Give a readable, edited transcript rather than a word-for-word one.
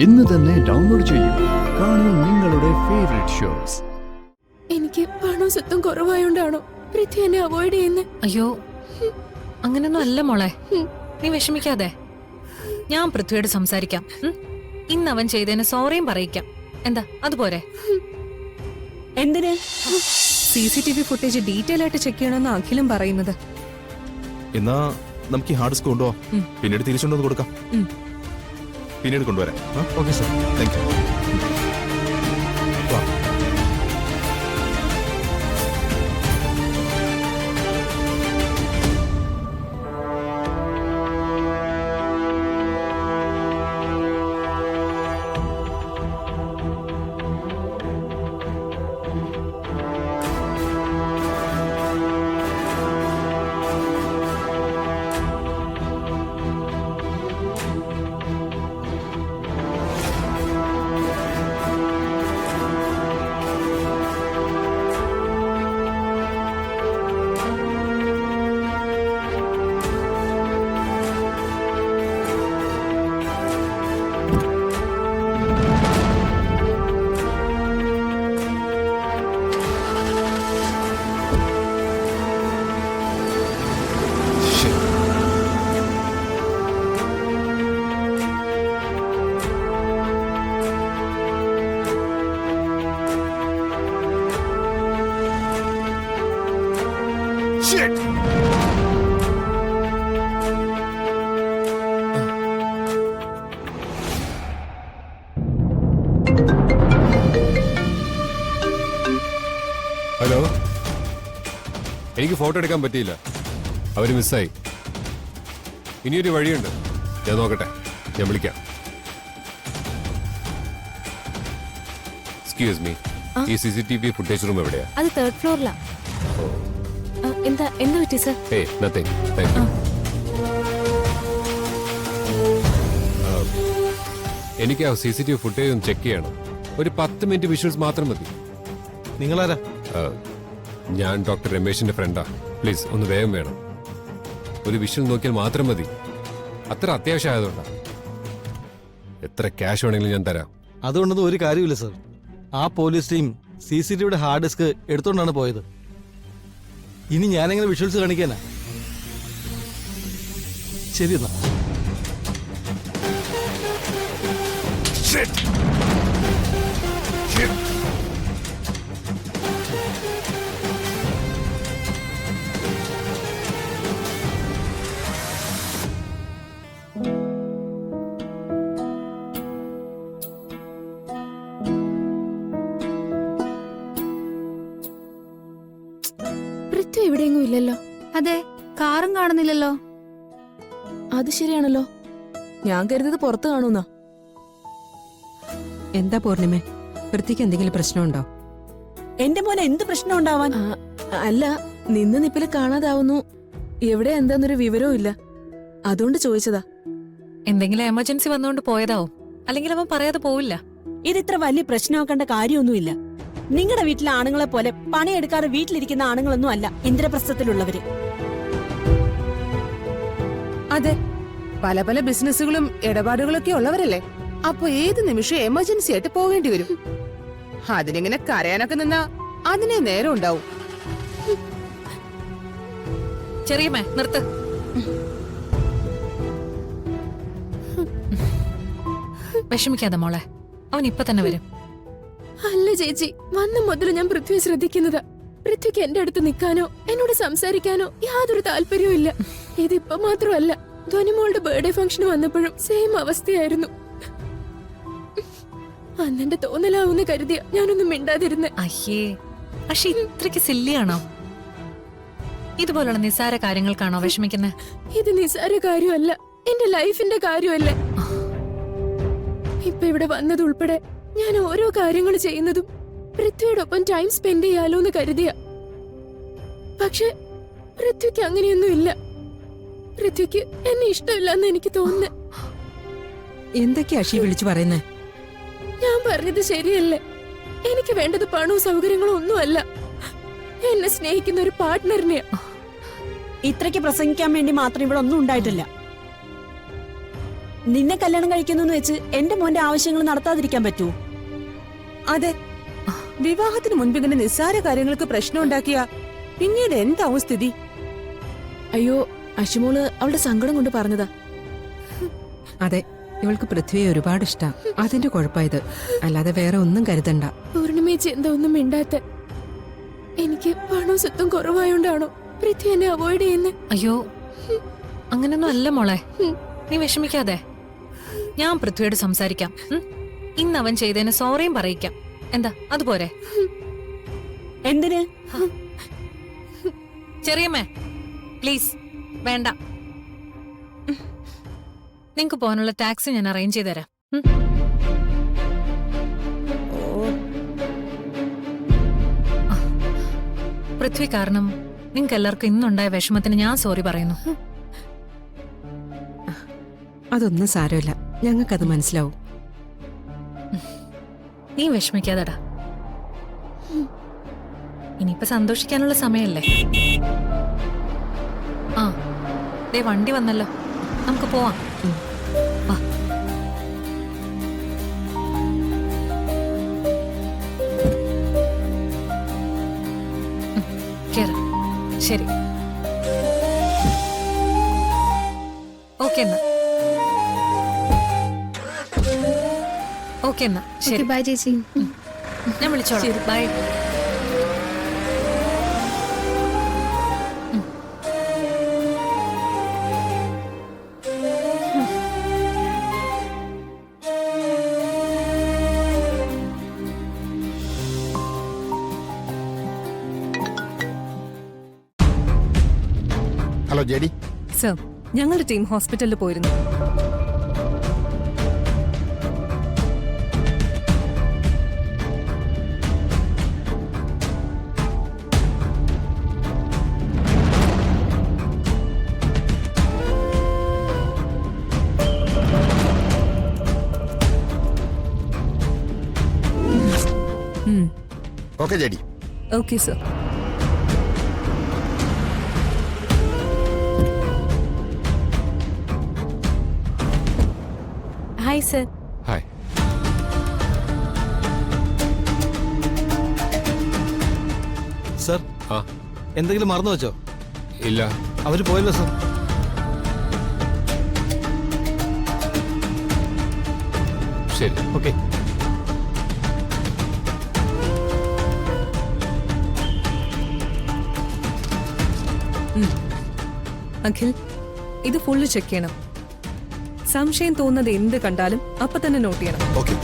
ഇന്ന് തന്നെ ഡൗൺലോഡ് ചെയ്യൂ. കാണൂ നിങ്ങളുടെ ഫേവറേറ്റ് ഷോസ്. എനിക്ക് പണവും സ്വത്തും കുറവായോണ്ടാണോ പൃഥ്വി എന്നെ അവോയ്ഡ് ചെയ്യുന്നത്? അയ്യോ, അങ്ങനൊന്നും അല്ല മോളെ. നീ വിഷമിക്കാതെ. ഞാൻ പൃഥ്വിയോട് സംസാരിക്കാം. ഇന്ന് അവൻ ചെയ്തതിന് സോറിയും പറയിക്കാം. എന്താ അതുപോരെ? എന്തിന്? CCTV ഫുട്ടേജ് ഡീറ്റെയിൽ ആയിട്ട് ചെക്ക് ചെയ്യണമെന്ന് അഖിലും പറയുന്നത്. എന്നാ നമുക്ക് ഈ ഹാർഡ് ഡിസ്ക് കൊണ്ടുപോവാം. പിന്നീട് തിരിച്ചുകൊണ്ടു കൊടുക്കാം. പിന്നീട് കൊണ്ടുവരാം. Okay sir, thank you. Hello, എനിക്ക് ഫോട്ടോ എടുക്കാൻ പറ്റിയില്ല. അവര് മിസ്സായി. ഇനിയൊരു വഴിയുണ്ട്, ഞാൻ നോക്കട്ടെ, ഞാൻ വിളിക്കാം. എക്സ്ക്യൂസ് മീ, ഈ CCTV ഫുട്ടേജ് റൂം എവിടെയാ? അത് 3rd ഫ്ലോറിലാ. എന്താ പറ്റി സർ? ഏയ് നത്തിങ്, താങ്ക് യു. എനിക്ക് ആ CCTV ഫുട്ടേജ് ഒന്ന് ചെക്ക് ചെയ്യണം. ഒരു 10 മിനിറ്റ് വിഷ്വൽസ് മാത്രം മതി. നിങ്ങളാരാ? ഞാൻ ഡോക്ടർ രമേശിന്റെ ഫ്രണ്ടാ. പ്ലീസ് ഒന്ന് വേഗം വേണം. ഒരു വിഷ്വൽ നോക്കിയാൽ മാത്രം മതി. അത്ര അത്യാവശ്യമായതുകൊണ്ടാ. എത്ര ക്യാഷ് വേണമെങ്കിലും ഞാൻ തരാം. അതുകൊണ്ടൊന്നും ഒരു കാര്യമില്ല സർ. ആ പോലീസ് ടീം CCTVയുടെ ഹാർഡ് ഡിസ്ക് എടുത്തോണ്ടാണ് പോയത്. ഇനി ഞാനെങ്ങനെ വിഷ്വൽസ് കാണിക്കാനാ? ശരി എന്നാ. പൃഥ്വി എവിടെയെങ്കിലും ഇല്ലല്ലോ. അതെ, കാറും കാണുന്നില്ലല്ലോ. അത് ശരിയാണല്ലോ. ഞാൻ കരുതിയത് പുറത്ത് കാണൂന്നാ. എന്താ പൂർണിമേ, പൃഥ്വിക്ക് എന്തെങ്കിലും പ്രശ്നമുണ്ടോ? എന്റെ മോനെ എന്ത് പ്രശ്നം ഉണ്ടാവാൻ? അല്ല, നിന്ന് നിപ്പില് കാണാതാവുന്നു. എവിടെ എന്താന്നൊരു വിവരവും ഇല്ല. അതുകൊണ്ട് ചോദിച്ചതാ. എന്തെങ്കിലും എമർജൻസി വന്നുകൊണ്ട് പോയതാവും. അല്ലെങ്കിൽ അവൻ പറയാതെ പോവില്ല. ഇതിത്ര വലിയ പ്രശ്നമാക്കേണ്ട കാര്യമൊന്നുമില്ല. നിങ്ങളുടെ വീട്ടിലെ ആണുങ്ങളെ പോലെ പണിയെടുക്കാതെ വീട്ടിലിരിക്കുന്ന ആണുങ്ങളൊന്നും അല്ല ഇന്ദ്രപ്രസ്ഥത്തിലുള്ളവര്. അതെ, പല പല ബിസിനസ്സുകളും ഇടപാടുകളൊക്കെ ഉള്ളവരല്ലേ. അപ്പൊ ഏത് നിമിഷം എമർജൻസി ആയിട്ട് പോകേണ്ടി വരും. അതിനിങ്ങനെ കരയാനൊക്കെ നിന്നാ അതിനെ നേരം ഉണ്ടാവും. ചെറിയമ്മേ നിർത്ത്. വിഷമിക്കാതെ മോളെ, അവൻ ഇപ്പൊ തന്നെ വരും. അല്ല ചേച്ചി, വന്ന മുതൽ ഞാൻ പൃഥ്വിയെ ശ്രദ്ധിക്കുന്നതാ. പൃഥ്വിക്ക് എന്റെ അടുത്ത് നിൽക്കാനോ എന്നോട് സംസാരിക്കാനോ യാതൊരു താല്പര്യവും ഇല്ല. ഇതിപ്പോ മാത്രമല്ല, ധ്വനിമോളുടെ ബർത്ത്ഡേ ഫംഗ്ഷന് വന്നപ്പോഴും സെയിം അവസ്ഥയായിരുന്നു. അന്നെന്റെ തോന്നലാവുന്ന കരുതിയ ഞാനൊന്നും മിണ്ടാതിരുന്നെ. അയ്യേ, പക്ഷെ ഇത്രയ്ക്ക് സില്ലിയാണോ? ഇതുപോലുള്ള നിസ്സാര കാര്യങ്ങൾക്കാണോ വിഷമിക്കുന്നത്? ഇത് നിസ്സാര കാര്യമല്ല, എന്റെ ലൈഫിന്റെ കാര്യമല്ലേ. ഇപ്പൊ ഇവിടെ വന്നതുൾപ്പെടെ ഞാൻ ഓരോ കാര്യങ്ങൾ ചെയ്യുന്നതും പൃഥ്വിയോടൊപ്പം ടൈം സ്പെൻഡ് ചെയ്യാലോ എന്ന് കരുതിയ. പക്ഷെ പൃഥ്വിക്ക് അങ്ങനെയൊന്നും ഇല്ല. പൃഥ്വിക്ക് എന്നെ ഇഷ്ടമില്ലെന്ന് എനിക്ക് തോന്നുന്നു. എന്തൊക്കെയാ അഷി വിളിച്ചു പറയുന്നേ? ഞാൻ പറഞ്ഞത് ശരിയല്ലേ? എനിക്ക് വേണ്ടത് പണവും സൗകര്യങ്ങളും ഒന്നുമല്ല. എന്നെ സ്നേഹിക്കുന്ന ഒരു പാർട്ട്ണറിനെയാ. ഇത്രയ്ക്ക് പ്രസംഗിക്കാൻ വേണ്ടി മാത്രം ഇവിടെ ഒന്നും ഉണ്ടായിട്ടില്ല. നിന്നെ കല്യാണം കഴിക്കുന്നു വെച്ച് എന്റെ മോന്റെ ആവശ്യങ്ങൾ നടത്താതിരിക്കാൻ പറ്റൂ? അതെ, വിവാഹത്തിന് മുൻപ് ഇങ്ങനെ നിസ്സാര കാര്യങ്ങൾക്ക് പ്രശ്നം ഉണ്ടാക്കിയ പിന്നീട് എന്താവും സ്ഥിതി? അയ്യോ, അശുമോള് അവളുടെ സങ്കടം കൊണ്ട് പറഞ്ഞതാ. അതെ, ഇവൾക്ക് പൃഥ്വിയെ ഒരുപാട് ഇഷ്ടാ. അതിന്റെ കുഴപ്പമായത്, അല്ലാതെ വേറെ ഒന്നും കരുതണ്ട. പൂർണിമേച്ചി എന്താ ഒന്നും മിണ്ടാത്ത? എനിക്ക് പണവും സ്വത്തും കുറവായോണ്ടാണോ പൃഥ്വി എന്നെ അവോയ്ഡ് ചെയ്യുന്നത്? അയ്യോ, അങ്ങനൊന്നും അല്ല മോളെ. നീ വിഷമിക്കാതെ. ഞാൻ പൃഥ്വിയോട് സംസാരിക്കാം. ഇന്ന് അവൻ ചെയ്തതിന് സോറിയും പറയിക്കാം. എന്താ അതുപോരെ? എന്തിന്? ചെറിയമ്മേ, പ്ലീസ് വേണ്ട. നിങ്ങക്ക് പോകാനുള്ള ടാക്സി ഞാൻ അറേഞ്ച് ചെയ്ത് തരാം. പൃഥ്വി കാരണം നിങ്ങൾക്ക് എല്ലാവർക്കും ഇന്നുണ്ടായ വിഷമത്തിന് ഞാൻ സോറി പറയുന്നു. അതൊന്നും സാരമില്ല, ഞങ്ങൾക്കത് മനസ്സിലാവും. നീ വിഷമിക്കാതെടാ. ഇനിയിപ്പോ സന്തോഷിക്കാനുള്ള സമയല്ലേ? ആ, ദേ വണ്ടി വന്നല്ലോ, നമുക്ക് പോവാം. വാ. കേറാം. ശരി, ഓക്കെ എന്നാ. ഓക്കെ എന്നാ, ശരി. ബൈ ചേച്ചി. ഞാൻ വിളിച്ചോളാം. ബൈ. Hello JD. സർ, ഞങ്ങളുടെ ടീം ഹോസ്പിറ്റലിൽ പോയിരുന്നു. Okay JD. Okay sir. Hi sir. Hi. Sir, ആ, എന്തെങ്കിലും മറന്നു വെച്ചോ? ഇല്ല. അവര് പോയല്ലോ സർ. ശരി. ഓക്കെ. അഖിൽ, ഇത് ഫുള്ള് ചെക്ക് ചെയ്യണം. സംശയം തോന്നുന്നത് എന്ത് കണ്ടാലും അപ്പൊ തന്നെ നോട്ട് ചെയ്യണം. ഓക്കെ.